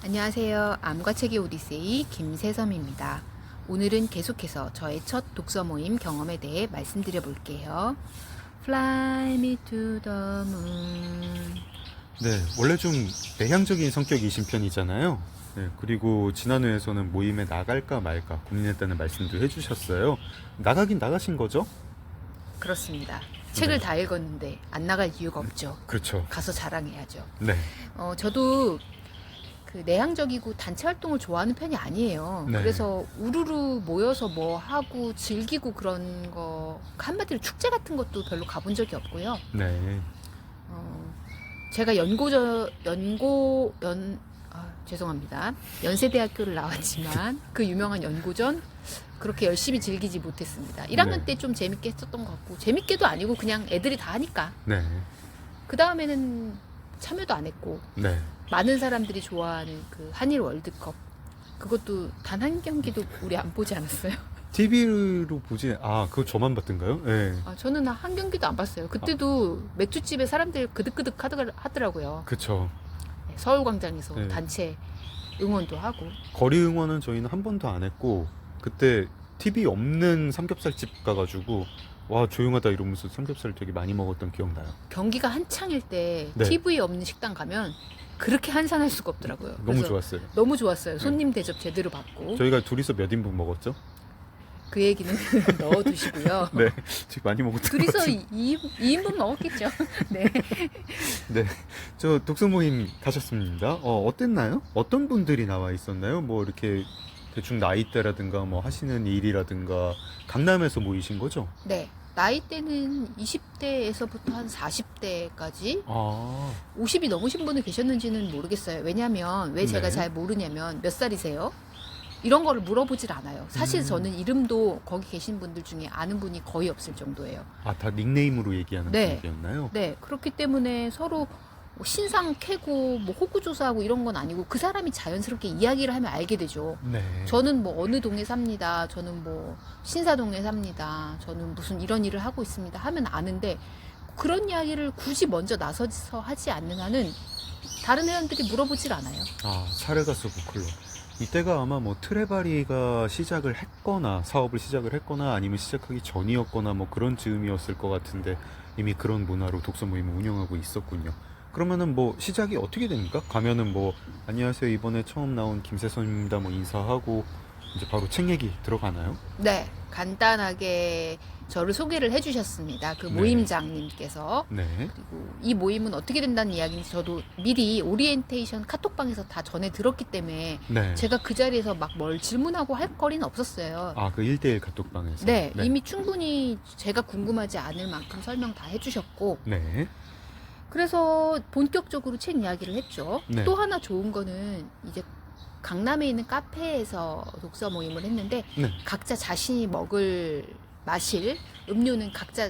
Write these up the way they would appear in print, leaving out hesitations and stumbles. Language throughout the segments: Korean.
안녕하세요. 암과 책의 오디세이 김세섬입니다. 오늘은 계속해서 저의 첫 독서 모임 경험에 대해 말씀드려 볼게요. Fly me to the moon. 네, 원래 좀 내향적인 성격이신 편이잖아요. 네, 그리고 지난 회에서는 모임에 나갈까 말까 고민했다는 말씀도 해주셨어요. 나가긴 나가신 거죠? 그렇습니다. 책을 네. 다 읽었는데 안 나갈 이유가 없죠. 그렇죠. 가서 자랑해야죠. 네, 저도 그 내향적이고 단체 활동을 좋아하는 편이 아니에요. 네. 그래서 우르르 모여서 뭐 하고 즐기고 그런 거, 한마디로 축제 같은 것도 별로 가본 적이 없고요. 네, 제가 죄송합니다. 연세대학교를 나왔지만 그 유명한 연고전 그렇게 열심히 즐기지 못했습니다. 1학년 네. 때 좀 재밌게 했었던 것 같고, 재밌게도 아니고 그냥 애들이 다 하니까. 네, 그 다음에는 참여도 안 했고, 네. 많은 사람들이 좋아하는 그 한일 월드컵, 그것도 단 한 경기도 우리 안 보지 않았어요. TV로 보지, 그거 저만 봤던가요? 네. 저는 한 경기도 안 봤어요. 그때도 맥주집에 사람들 그득그득 하더라고요. 그쵸. 서울광장에서 네. 단체 응원도 하고. 거리 응원은 저희는 한 번도 안 했고, 그때 TV 없는 삼겹살집 가가지고, 와, 조용하다 이러면서 삼겹살 되게 많이 먹었던 기억나요. 경기가 한창일 때 네. TV 없는 식당 가면 그렇게 한산할 수가 없더라고요. 너무 그래서 좋았어요. 너무 좋았어요. 손님 대접 제대로 받고. 저희가 둘이서 몇 인분 먹었죠? 그 얘기는 넣어두시고요. 네, 되게 많이 먹었던 것 둘이서 같아요. 2인분 먹었겠죠. 네. 네, 저 독서 모임 가셨습니다. 어땠나요? 어떤 분들이 나와 있었나요? 뭐 이렇게 대충 나이대라든가 뭐 하시는 일이라든가 강남에서 모이신 거죠? 네. 나이대는 20대에서부터 한 40대까지 50이 넘으신 분이 계셨는지는 모르겠어요. 왜냐하면 왜 제가 네. 잘 모르냐면 몇 살이세요? 이런 거를 물어보질 않아요. 사실 저는 이름도 거기 계신 분들 중에 아는 분이 거의 없을 정도예요. 다 닉네임으로 얘기하는 네. 분이었나요? 네, 그렇기 때문에 서로 뭐 신상 캐고 뭐 호구 조사하고 이런 건 아니고 그 사람이 자연스럽게 이야기를 하면 알게 되죠. 네. 저는 뭐 어느 동에 삽니다. 저는 뭐 신사동에 삽니다. 저는 무슨 이런 일을 하고 있습니다. 하면 아는데 그런 이야기를 굳이 먼저 나서서 하지 않는 한은 다른 회원들이 물어보질 않아요. 사르가스 북클럽. 이때가 아마 뭐 트레바리가 시작을 했거나 사업을 시작을 했거나 아니면 시작하기 전이었거나 뭐 그런 즈음이었을 것 같은데 이미 그런 문화로 독서 모임을 운영하고 있었군요. 그러면은 뭐 시작이 어떻게 됩니까? 가면은 뭐 안녕하세요, 이번에 처음 나온 김세선입니다 뭐 인사하고 이제 바로 책 얘기 들어가나요? 네, 간단하게 저를 소개를 해주셨습니다. 그 네. 모임장님께서. 네. 그리고 이 모임은 어떻게 된다는 이야기인지 저도 미리 오리엔테이션 카톡방에서 다 전해 들었기 때문에 네. 제가 그 자리에서 막 뭘 질문하고 할 거리는 없었어요. 그 1대1 카톡방에서. 네, 이미 충분히 제가 궁금하지 않을 만큼 설명 다 해주셨고, 네. 그래서 본격적으로 책 이야기를 했죠. 네. 또 하나 좋은 거는 이제 강남에 있는 카페에서 독서 모임을 했는데 네. 각자 자신이 마실 음료는 각자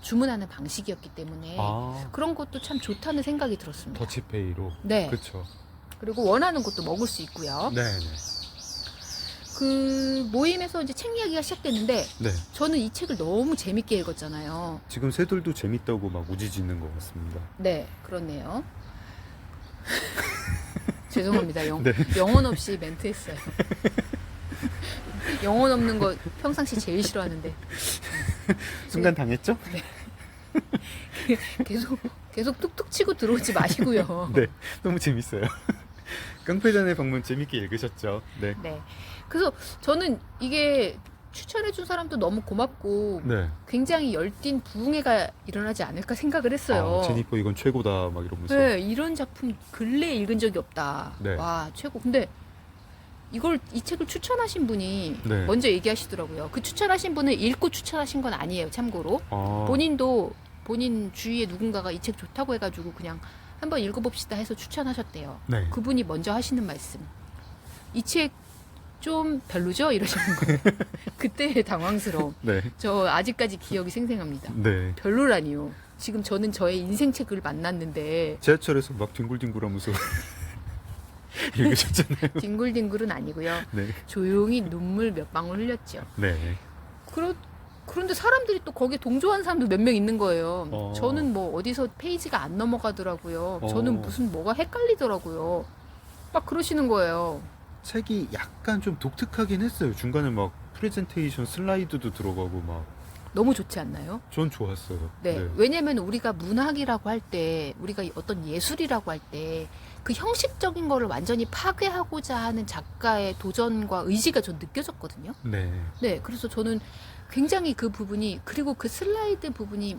주문하는 방식이었기 때문에 그런 것도 참 좋다는 생각이 들었습니다. 더치페이로. 네. 그쵸. 그리고 원하는 것도 먹을 수 있고요. 네. 그 모임에서 이제 책 이야기가 시작됐는데 네. 저는 이 책을 너무 재밌게 읽었잖아요. 지금 새들도 재밌다고 막 우지짓는 것 같습니다. 네, 그렇네요. 죄송합니다. 네. 영혼 없이 멘트했어요. 영혼 없는 거 평상시 제일 싫어하는데 순간 당했죠? 계속 툭툭 치고 들어오지 마시고요. 네. 너무 재밌어요. 깡패전의 방문 재밌게 읽으셨죠? 네. 네. 그래서 저는 이게 추천해준 사람도 너무 고맙고 네. 굉장히 열띤 부흥회가 일어나지 않을까 생각을 했어요. 제니퍼 이건 최고다 막 이러면서. 네, 이런 작품 근래에 읽은 적이 없다. 네. 와, 최고. 근데 이 책을 추천하신 분이 네. 먼저 얘기하시더라고요. 그 추천하신 분을 읽고 추천하신 건 아니에요, 참고로. 본인도 본인 주위에 누군가가 이 책 좋다고 해가지고 그냥 한번 읽어봅시다 해서 추천하셨대요. 네. 그분이 먼저 하시는 말씀. 이 책 좀 별로죠? 이러시는 거예요. 그때 당황스러움. 네. 저 아직까지 기억이 생생합니다. 네. 별로라니요. 지금 저는 저의 인생 책을 만났는데 지하철에서 막 뒹굴뒹굴하면서 읽으셨잖아요. 뒹굴뒹굴은 아니고요. 네. 조용히 눈물 몇 방울 흘렸죠. 네. 그런데 사람들이 또 거기에 동조한 사람도 몇 명 있는 거예요. 저는 뭐 어디서 페이지가 안 넘어가더라고요. 저는 무슨 뭐가 헷갈리더라고요. 막 그러시는 거예요. 책이 약간 좀 독특하긴 했어요. 중간에 막 프레젠테이션 슬라이드도 들어가고 막 너무 좋지 않나요? 전 좋았어요. 네. 왜냐면 우리가 문학이라고 할 때, 우리가 어떤 예술이라고 할 때, 그 형식적인 거를 완전히 파괴하고자 하는 작가의 도전과 의지가 전 느껴졌거든요. 네. 네. 그래서 저는 굉장히 그 부분이, 그리고 그 슬라이드 부분이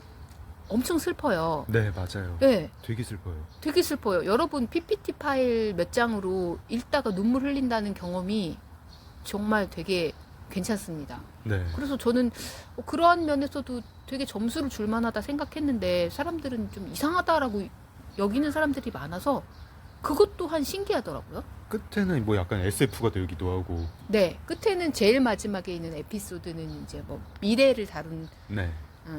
엄청 슬퍼요. 네, 맞아요. 네. 되게 슬퍼요. 되게 슬퍼요. 여러분, PPT 파일 몇 장으로 읽다가 눈물 흘린다는 경험이 정말 되게 괜찮습니다. 네. 그래서 저는 그러한 면에서도 되게 점수를 줄 만하다 생각했는데 사람들은 좀 이상하다라고 여기는 사람들이 많아서 그것 또한 신기하더라고요. 끝에는 뭐 약간 SF가 되기도 하고. 네, 끝에는 제일 마지막에 있는 에피소드는 이제 뭐 미래를 다룬 네.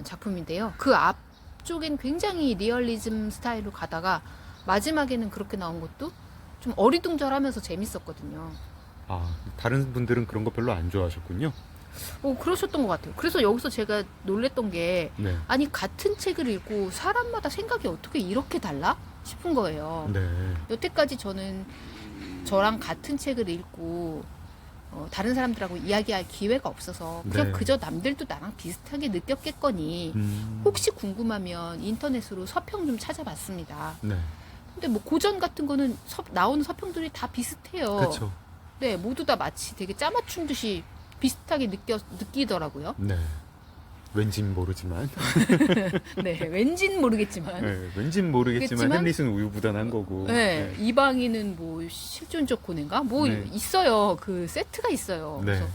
작품인데요. 그 앞쪽엔 굉장히 리얼리즘 스타일로 가다가 마지막에는 그렇게 나온 것도 좀 어리둥절하면서 재밌었거든요. 아, 다른 분들은 그런 거 별로 안 좋아하셨군요. 그러셨던 것 같아요. 그래서 여기서 제가 놀랬던 게 네. 아니 같은 책을 읽고 사람마다 생각이 어떻게 이렇게 달라? 싶은 거예요. 네. 여태까지 저는 저랑 같은 책을 읽고 다른 사람들하고 이야기할 기회가 없어서 그냥 네. 그저 남들도 나랑 비슷하게 느꼈겠거니 혹시 궁금하면 인터넷으로 서평 좀 찾아봤습니다. 네. 근데 뭐 고전 같은 거는 나오는 서평들이 다 비슷해요. 그렇죠. 네, 모두 다 마치 되게 짜맞춘 듯이 비슷하게 느끼더라고요. 네. 왠진 모르지만. 네, 왠진 모르겠지만. 네, 왠진 모르겠지만 그렇겠지만- 햄릿은 우유부단한 거고. 네, 네. 이방인은 뭐 실존적 고뇌인가? 뭐 네. 있어요. 그 세트가 있어요. 네. 그래서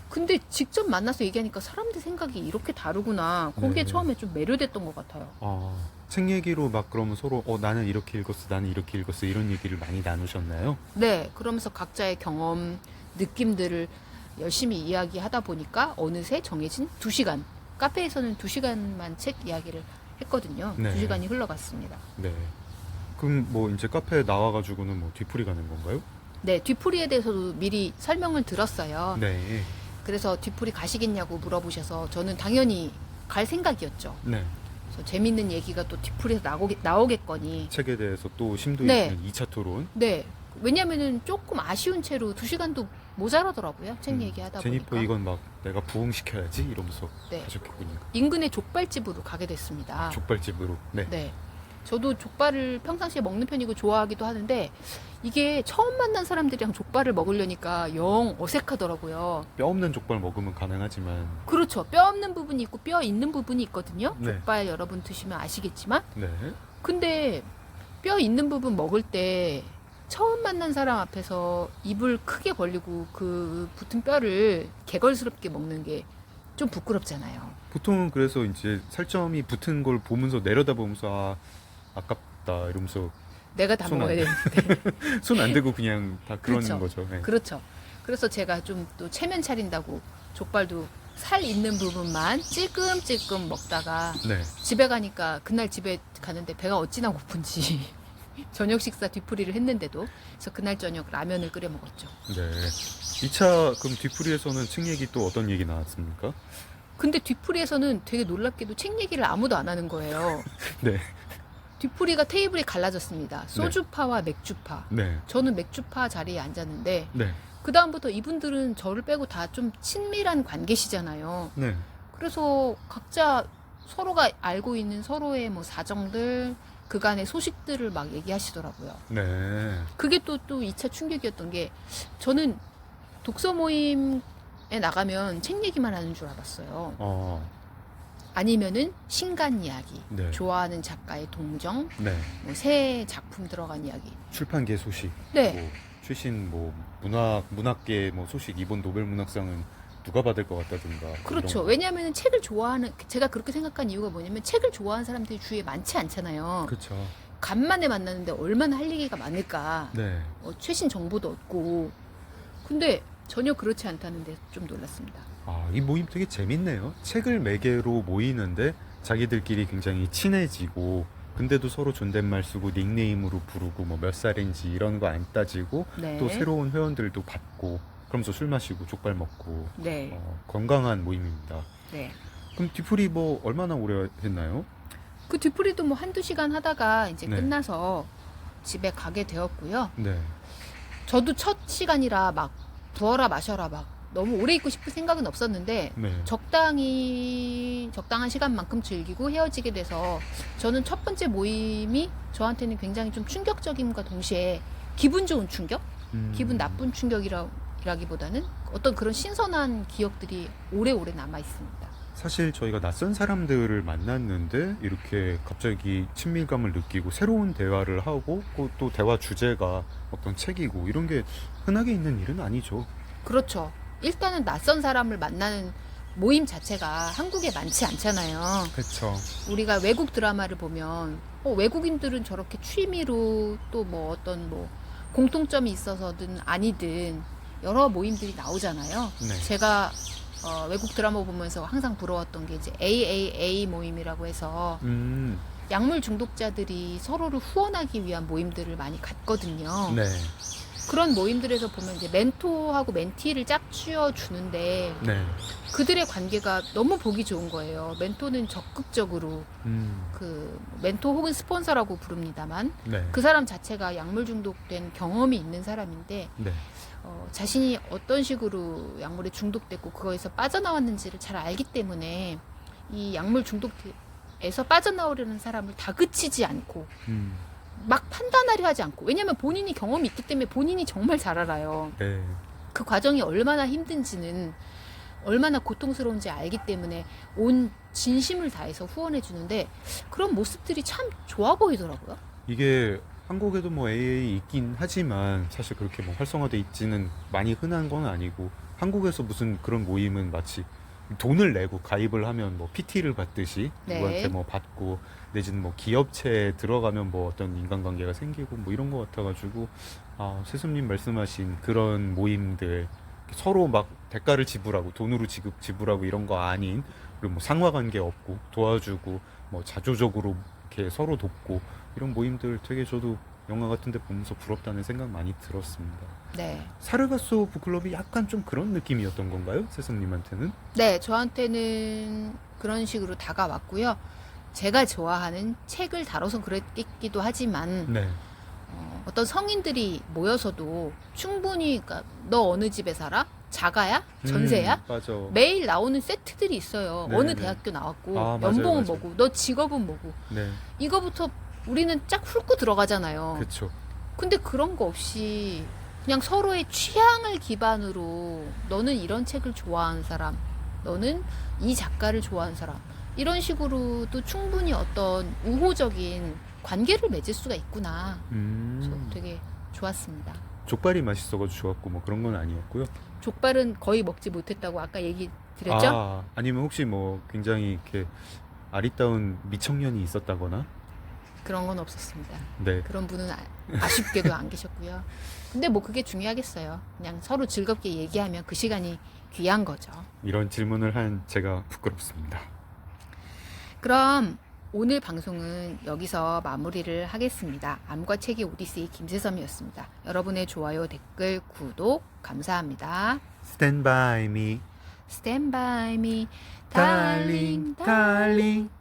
근데 직접 만나서 얘기하니까 사람들 생각이 이렇게 다르구나. 거기에 네. 처음에 좀 매료됐던 것 같아요. 책 얘기로 막 그러면 서로 나는 이렇게 읽었어, 나는 이렇게 읽었어 이런 얘기를 많이 나누셨나요? 네, 그러면서 각자의 경험, 느낌들을 열심히 이야기하다 보니까 어느새 정해진 2시간. 카페에서는 2시간만 책 이야기를 했거든요. 네. 2시간이 흘러갔습니다. 네. 그럼 뭐 이제 카페에 나와가지고는 뭐 뒤풀이 가는 건가요? 네, 뒤풀이에 대해서도 미리 설명을 들었어요. 네. 그래서 뒤풀이 가시겠냐고 물어보셔서 저는 당연히 갈 생각이었죠. 네. 그래서 재밌는 얘기가 또 뒤풀이에서 나오겠거니. 책에 대해서 또 심도 네. 있는 2차 토론. 네. 왜냐면은 조금 아쉬운 채로 2시간도 모자라더라고요. 책 얘기하다 제니퍼 보니까. 이건 막 내가 부흥시켜야지 이러면서 네. 하셨겠군요. 인근의 족발집으로 가게 됐습니다. 족발집으로. 네. 네. 저도 족발을 평상시에 먹는 편이고 좋아하기도 하는데 이게 처음 만난 사람들이랑 족발을 먹으려니까 영 어색하더라고요. 뼈 없는 족발 먹으면 가능하지만. 그렇죠. 뼈 없는 부분이 있고 뼈 있는 부분이 있거든요. 네. 족발 여러분 드시면 아시겠지만. 네. 근데 뼈 있는 부분 먹을 때 처음 만난 사람 앞에서 입을 크게 벌리고 그 붙은 뼈를 개걸스럽게 먹는 게 좀 부끄럽잖아요. 보통은 그래서 이제 살점이 붙은 걸 보면서 내려다보면서 아깝다 이러면서 내가 다 손 안- 먹어야 되는데. 손 안 대고 그냥 다 그러는 그렇죠. 거죠. 네. 그렇죠. 그래서 제가 좀 또 체면 차린다고 족발도 살 있는 부분만 찔끔찔끔 먹다가 네. 집에 가니까 그날 집에 가는데 배가 어찌나 고픈지 저녁 식사 뒤풀이를 했는데도 그래서 그날 저녁 라면을 끓여 먹었죠. 네. 2차 그럼 뒤풀이에서는 책 얘기 또 어떤 얘기 나왔습니까? 근데 뒤풀이에서는 되게 놀랍게도 책 얘기를 아무도 안 하는 거예요. 네. 뒤풀이가 테이블이 갈라졌습니다. 소주파와 맥주파. 네. 저는 맥주파 자리에 앉았는데 네. 그 다음부터 이분들은 저를 빼고 다 좀 친밀한 관계시잖아요. 네. 그래서 각자 서로가 알고 있는 서로의 뭐 사정들, 그간의 소식들을 막 얘기하시더라고요. 네. 그게 또 2차 충격이었던 게 저는 독서 모임에 나가면 책 얘기만 하는 줄 알았어요. 아니면은 신간 이야기, 네. 좋아하는 작가의 동정, 네. 뭐 새 작품 들어간 이야기. 출판계 소식. 네. 뭐 최신 뭐 문학계 뭐 소식 이번 노벨 문학상은 누가 받을 것 같다든가. 뭐 그렇죠. 이런 거. 왜냐하면 책을 좋아하는, 제가 그렇게 생각한 이유가 뭐냐면 책을 좋아하는 사람들이 주위에 많지 않잖아요. 그렇죠. 간만에 만나는데 얼마나 할 얘기가 많을까. 네. 최신 정보도 얻고. 근데 전혀 그렇지 않다는 데 좀 놀랐습니다. 이 모임 되게 재밌네요. 책을 매개로 모이는데 자기들끼리 굉장히 친해지고 근데도 서로 존댓말 쓰고 닉네임으로 부르고 뭐 몇 살인지 이런 거 안 따지고 네. 또 새로운 회원들도 받고 그러면서 술 마시고 족발 먹고 네. 건강한 모임입니다. 네. 그럼 뒤풀이 뭐 얼마나 오래 했나요? 그 뒤풀이도 뭐 한두 시간 하다가 이제 네. 끝나서 집에 가게 되었고요. 네. 저도 첫 시간이라 막 부어라 마셔라 막 너무 오래 있고 싶을 생각은 없었는데 네. 적당한 시간만큼 즐기고 헤어지게 돼서 저는 첫 번째 모임이 저한테는 굉장히 좀 충격적임과 동시에 기분 좋은 충격? 기분 나쁜 충격이라기보다는 어떤 그런 신선한 기억들이 오래오래 남아 있습니다. 사실 저희가 낯선 사람들을 만났는데 이렇게 갑자기 친밀감을 느끼고 새로운 대화를 하고 또 대화 주제가 어떤 책이고 이런 게 흔하게 있는 일은 아니죠. 그렇죠. 일단은 낯선 사람을 만나는 모임 자체가 한국에 많지 않잖아요. 그렇죠. 우리가 외국 드라마를 보면 외국인들은 저렇게 취미로 또 뭐 어떤 뭐 공통점이 있어서든 아니든 여러 모임들이 나오잖아요. 네. 제가 외국 드라마 보면서 항상 부러웠던 게 이제 AAA 모임이라고 해서 약물 중독자들이 서로를 후원하기 위한 모임들을 많이 갔거든요. 네. 그런 모임들에서 보면 이제 멘토하고 멘티를 짝지어 주는데 네. 그들의 관계가 너무 보기 좋은 거예요. 멘토는 적극적으로 그 멘토 혹은 스폰서라고 부릅니다만 네. 그 사람 자체가 약물 중독된 경험이 있는 사람인데 네. 자신이 어떤 식으로 약물에 중독됐고 그거에서 빠져나왔는지를 잘 알기 때문에 이 약물 중독에서 빠져나오려는 사람을 다그치지 않고 막 판단하려 하지 않고, 왜냐면 본인이 경험이 있기 때문에 본인이 정말 잘 알아요. 네. 그 과정이 얼마나 힘든지는, 얼마나 고통스러운지 알기 때문에 온 진심을 다해서 후원해 주는데 그런 모습들이 참 좋아 보이더라고요. 이게 한국에도 뭐 AA 있긴 하지만 사실 그렇게 뭐 활성화돼 있지는 많이 흔한 건 아니고, 한국에서 무슨 그런 모임은 마치 돈을 내고 가입을 하면 뭐 PT를 받듯이 네. 누구한테 뭐 받고, 내지는 뭐 기업체에 들어가면 뭐 어떤 인간관계가 생기고 뭐 이런 것 같아가지고, 세수님 말씀하신 그런 모임들 서로 막 대가를 지불하고 돈으로 지불하고 이런 거 아닌, 그리고 뭐 상하관계 없고 도와주고 뭐 자조적으로 이렇게 서로 돕고 이런 모임들 되게 저도 영화 같은 데 보면서 부럽다는 생각 많이 들었습니다. 네. 사르가소 북클럽이 약간 좀 그런 느낌이었던 건가요? 세수님한테는? 네, 저한테는 그런 식으로 다가왔고요. 제가 좋아하는 책을 다뤄서 그랬기도 하지만 네. 어떤 성인들이 모여서도 충분히, 그러니까 너 어느 집에 살아? 자가야? 전세야? 맞아. 매일 나오는 세트들이 있어요. 네, 어느 네. 대학교 나왔고 맞아요, 연봉은 맞아요. 뭐고 너 직업은 뭐고, 네. 이거부터 우리는 쫙 훑고 들어가잖아요. 그쵸. 근데 그런 거 없이 그냥 서로의 취향을 기반으로, 너는 이런 책을 좋아하는 사람, 너는 이 작가를 좋아하는 사람, 이런 식으로도 충분히 어떤 우호적인 관계를 맺을 수가 있구나. 그래서 되게 좋았습니다. 족발이 맛있어가지고 좋았고 뭐 그런 건 아니었고요. 족발은 거의 먹지 못했다고 아까 얘기 드렸죠? 아니면 혹시 뭐 굉장히 이렇게 아리따운 미청년이 있었다거나? 그런 건 없었습니다. 네. 그런 분은 아쉽게도 안 계셨고요. 근데 뭐 그게 중요하겠어요. 그냥 서로 즐겁게 얘기하면 그 시간이 귀한 거죠. 이런 질문을 한 제가 부끄럽습니다. 그럼 오늘 방송은 여기서 마무리를 하겠습니다. 암과 책의 오디세이 김세섬이었습니다. 여러분의 좋아요, 댓글, 구독 감사합니다. Stand by me, Stand by me, darling, darling. darling.